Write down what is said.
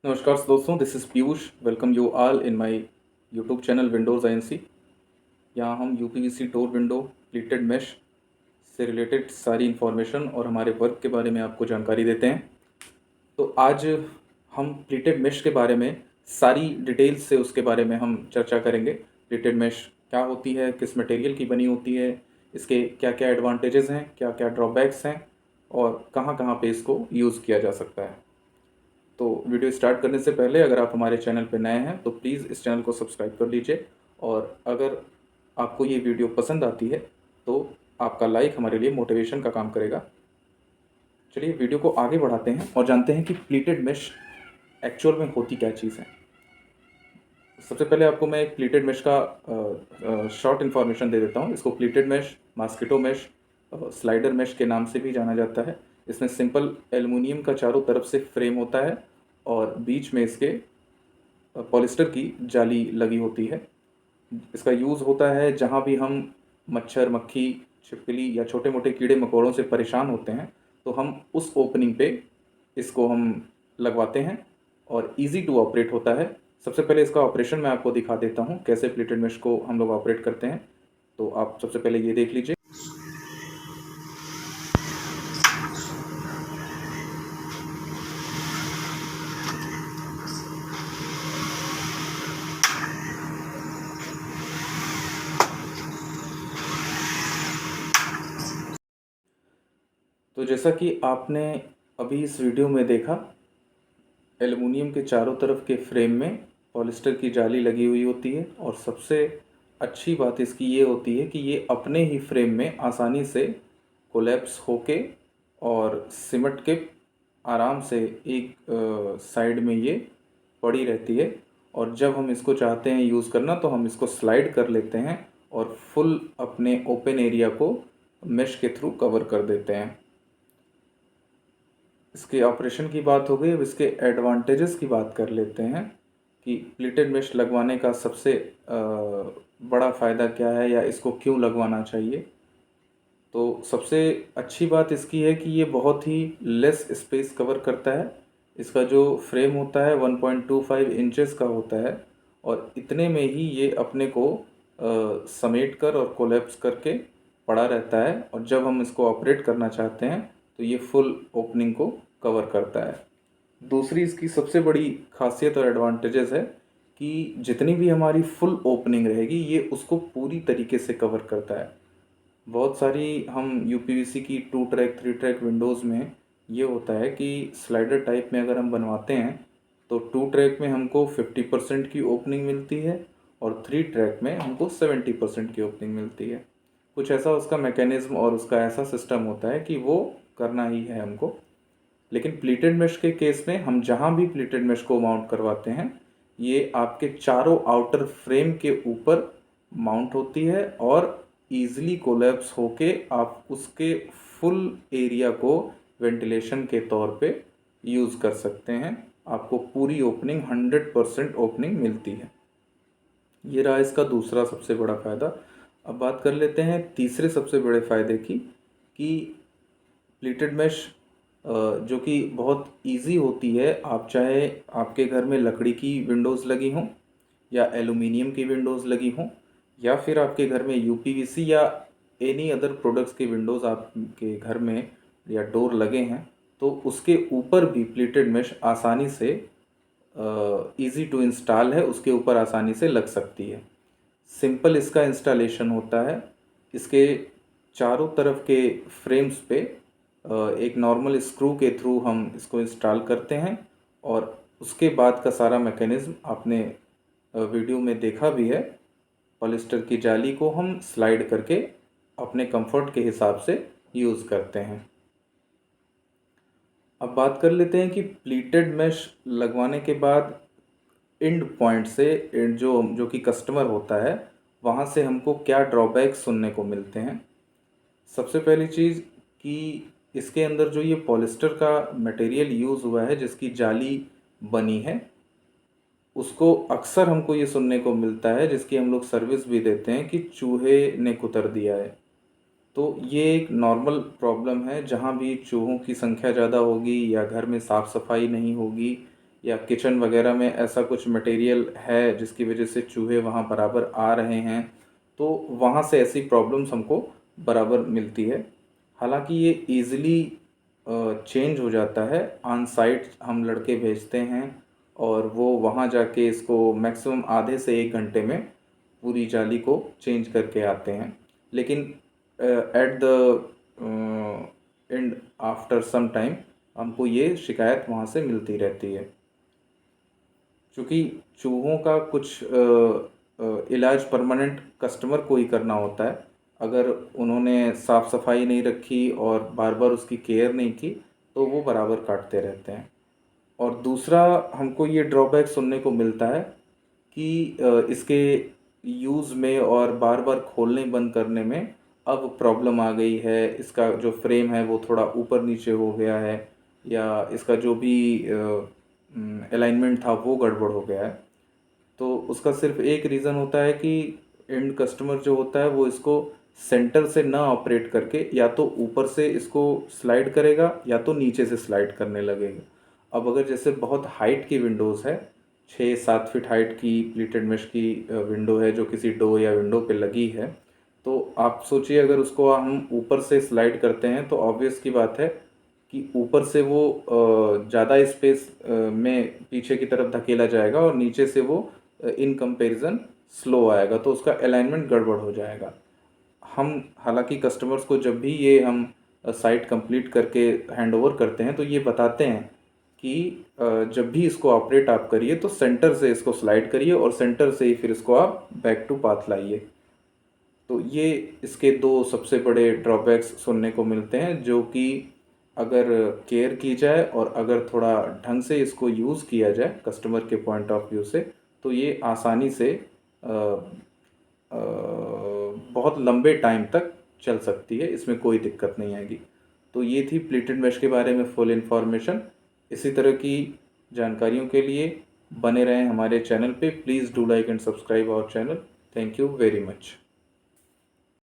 नमस्कार दोस्तों, this is Piyush. Welcome you all in my YouTube channel Windows INC. यहाँ हम UPVC door window pleated mesh से related सारी इन्फॉर्मेशन और हमारे वर्क के बारे में आपको जानकारी देते हैं। तो आज हम प्लीटेड मेश के बारे में सारी डिटेल्स से उसके बारे में हम चर्चा करेंगे। प्लीटेड मेश क्या होती है, किस मटेरियल की बनी होती है, इसके क्या क्या एडवांटेजेस हैं, क्या क्या ड्रॉबैक्स हैं और कहाँ कहाँ पे इसको यूज़ किया जा सकता है। तो वीडियो स्टार्ट करने से पहले अगर आप हमारे चैनल पर नए हैं तो प्लीज़ इस चैनल को सब्सक्राइब कर लीजिए, और अगर आपको ये वीडियो पसंद आती है तो आपका लाइक हमारे लिए मोटिवेशन का काम करेगा। चलिए वीडियो को आगे बढ़ाते हैं और जानते हैं कि प्लीटेड मेश एक्चुअल में होती क्या चीज़ है। सबसे पहले आपको मैं एक प्लीटेड मेश का शॉर्ट इन्फॉर्मेशन दे देता हूँ। इसको pleated mesh, mosquito mesh, slider mesh के नाम से भी जाना जाता है। इसमें सिंपल एल्युमिनियम का चारों तरफ से फ्रेम होता है और बीच में इसके पॉलिस्टर की जाली लगी होती है। इसका यूज़ होता है जहाँ भी हम मच्छर, मक्खी, छिपकली या छोटे मोटे कीड़े मकोड़ों से परेशान होते हैं तो हम उस ओपनिंग पे इसको हम लगवाते हैं और इजी टू ऑपरेट होता है। सबसे पहले इसका ऑपरेशन मैं आपको दिखा देता हूँ, कैसे प्लीटेड मेश को हम लोग ऑपरेट करते हैं। तो आप सबसे पहले ये देख लीजिए। तो जैसा कि आपने अभी इस वीडियो में देखा, एल्युमिनियम के चारों तरफ के फ्रेम में पॉलिस्टर की जाली लगी हुई होती है और सबसे अच्छी बात इसकी ये होती है कि ये अपने ही फ्रेम में आसानी से कोलैप्स होके और सिमट के आराम से एक साइड में ये पड़ी रहती है। और जब हम इसको चाहते हैं यूज़ करना तो हम इसको स्लाइड कर लेते हैं और फुल अपने ओपन एरिया को मेश के थ्रू कवर कर देते हैं। इसके ऑपरेशन की बात हो गई, अब इसके एडवांटेजेस की बात कर लेते हैं कि प्लीटेड मेश लगवाने का सबसे बड़ा फ़ायदा क्या है या इसको क्यों लगवाना चाहिए। तो सबसे अच्छी बात इसकी है कि ये बहुत ही लेस स्पेस कवर करता है। इसका जो फ्रेम होता है 1.25 इंचेस का होता है और इतने में ही ये अपने को समेट कर और कोलैप्स करके पड़ा रहता है, और जब हम इसको ऑपरेट करना चाहते हैं तो ये फुल ओपनिंग को कवर करता है। दूसरी इसकी सबसे बड़ी खासियत और एडवांटेजेस है कि जितनी भी हमारी फुल ओपनिंग रहेगी ये उसको पूरी तरीके से कवर करता है। बहुत सारी हम यूपीवीसी की 2 ट्रैक 3 ट्रैक विंडोज़ में ये होता है कि स्लाइडर टाइप में अगर हम बनवाते हैं तो 2 ट्रैक में हमको 50% की ओपनिंग मिलती है और 3 ट्रैक में हमको 70% की ओपनिंग मिलती है। कुछ ऐसा उसका मैकेनिज़्म और उसका ऐसा सिस्टम होता है कि वो करना ही है हमको। लेकिन प्लीटेड मेश के केस में हम जहाँ भी प्लीटेड मेश को माउंट करवाते हैं ये आपके चारों आउटर फ्रेम के ऊपर माउंट होती है और ईज़िली कोलैप्स होके आप उसके फुल एरिया को वेंटिलेशन के तौर पे यूज़ कर सकते हैं। आपको पूरी ओपनिंग 100% ओपनिंग मिलती है। ये रहा इसका दूसरा सबसे बड़ा फ़ायदा। अब बात कर लेते हैं तीसरे सबसे बड़े फ़ायदे की, कि प्लीटेड मेश जो कि बहुत इजी होती है। आप चाहे आपके घर में लकड़ी की विंडोज़ लगी हों या एल्युमिनियम की विंडोज़ लगी हों या फिर आपके घर में यूपीवीसी या एनी अदर प्रोडक्ट्स की विंडोज़ आपके घर में या डोर लगे हैं, तो उसके ऊपर भी प्लीटेड मेश आसानी से इजी टू इंस्टॉल है, उसके ऊपर आसानी से लग सकती है। सिंपल इसका इंस्टॉलेशन होता है। इसके चारों तरफ के फ्रेम्स पे एक नॉर्मल स्क्रू के थ्रू हम इसको इंस्टॉल करते हैं और उसके बाद का सारा मैकेनिज़्म आपने वीडियो में देखा भी है। पॉलिस्टर की जाली को हम स्लाइड करके अपने कंफर्ट के हिसाब से यूज़ करते हैं। अब बात कर लेते हैं कि प्लीटेड मेश लगवाने के बाद एंड पॉइंट से जो कि कस्टमर होता है वहाँ से हमको क्या ड्रॉबैक सुनने को मिलते हैं। सबसे पहली चीज़ कि इसके अंदर जो ये पॉलिस्टर का मटेरियल यूज़ हुआ है, जिसकी जाली बनी है, उसको अक्सर हमको ये सुनने को मिलता है, जिसकी हम लोग सर्विस भी देते हैं, कि चूहे ने कुतर दिया है। तो ये एक नॉर्मल प्रॉब्लम है। जहाँ भी चूहों की संख्या ज़्यादा होगी या घर में साफ़ सफाई नहीं होगी या किचन वगैरह में ऐसा कुछ मटेरियल है जिसकी वजह से चूहे वहाँ बराबर आ रहे हैं, तो वहाँ से ऐसी प्रॉब्लम्स हमको बराबर मिलती है। हालांकि ये ईज़िली चेंज हो जाता है, ऑन साइट हम लड़के भेजते हैं और वो वहाँ जाके इसको मैक्सिमम आधे से 1 घंटे में पूरी जाली को चेंज करके आते हैं। लेकिन at the end after some time हमको ये शिकायत वहाँ से मिलती रहती है। चूँकि चूहों का कुछ इलाज परमानेंट कस्टमर को ही करना होता है। अगर उन्होंने साफ़ सफाई नहीं रखी और बार बार उसकी केयर नहीं की तो वो बराबर काटते रहते हैं। और दूसरा हमको ये ड्रॉबैक सुनने को मिलता है कि इसके यूज़ में और बार बार खोलने बंद करने में अब प्रॉब्लम आ गई है। इसका जो फ्रेम है वो थोड़ा ऊपर नीचे हो गया है, या इसका जो भी अलाइनमेंट था वो गड़बड़ हो गया है। तो उसका सिर्फ एक रीज़न होता है कि एंड कस्टमर जो होता है वो इसको सेंटर से ना ऑपरेट करके या तो ऊपर से इसको स्लाइड करेगा या तो नीचे से स्लाइड करने लगेगा। अब अगर जैसे बहुत हाइट की विंडोज़ है, 6-7 फीट हाइट की प्लीटेड मेश की विंडो है जो किसी डोर या विंडो पे लगी है, तो आप सोचिए अगर उसको हम ऊपर से स्लाइड करते हैं तो ऑब्वियस की बात है कि ऊपर से वो ज़्यादा स्पेस में पीछे की तरफ धकेला जाएगा और नीचे से वो इन कंपैरिजन स्लो आएगा, तो उसका अलाइनमेंट गड़बड़ हो जाएगा। हम हालांकि कस्टमर्स को जब भी ये हम साइट कंप्लीट करके हैंड ओवर करते हैं तो ये बताते हैं कि जब भी इसको ऑपरेट आप करिए तो सेंटर से इसको स्लाइड करिए और सेंटर से ही फिर इसको आप बैक टू पाथ लाइए। तो ये इसके दो सबसे बड़े ड्रॉबैक्स सुनने को मिलते हैं, जो कि अगर केयर की जाए और अगर थोड़ा ढंग से इसको यूज़ किया जाए कस्टमर के पॉइंट ऑफ व्यू से, तो ये आसानी से अ, अ, बहुत लंबे टाइम तक चल सकती है, इसमें कोई दिक्कत नहीं आएगी। तो ये थी प्लीटेड मेश के बारे में फुल इन्फॉर्मेशन। इसी तरह की जानकारियों के लिए बने रहें हमारे चैनल पे। Please do like and subscribe our channel. Thank you very much.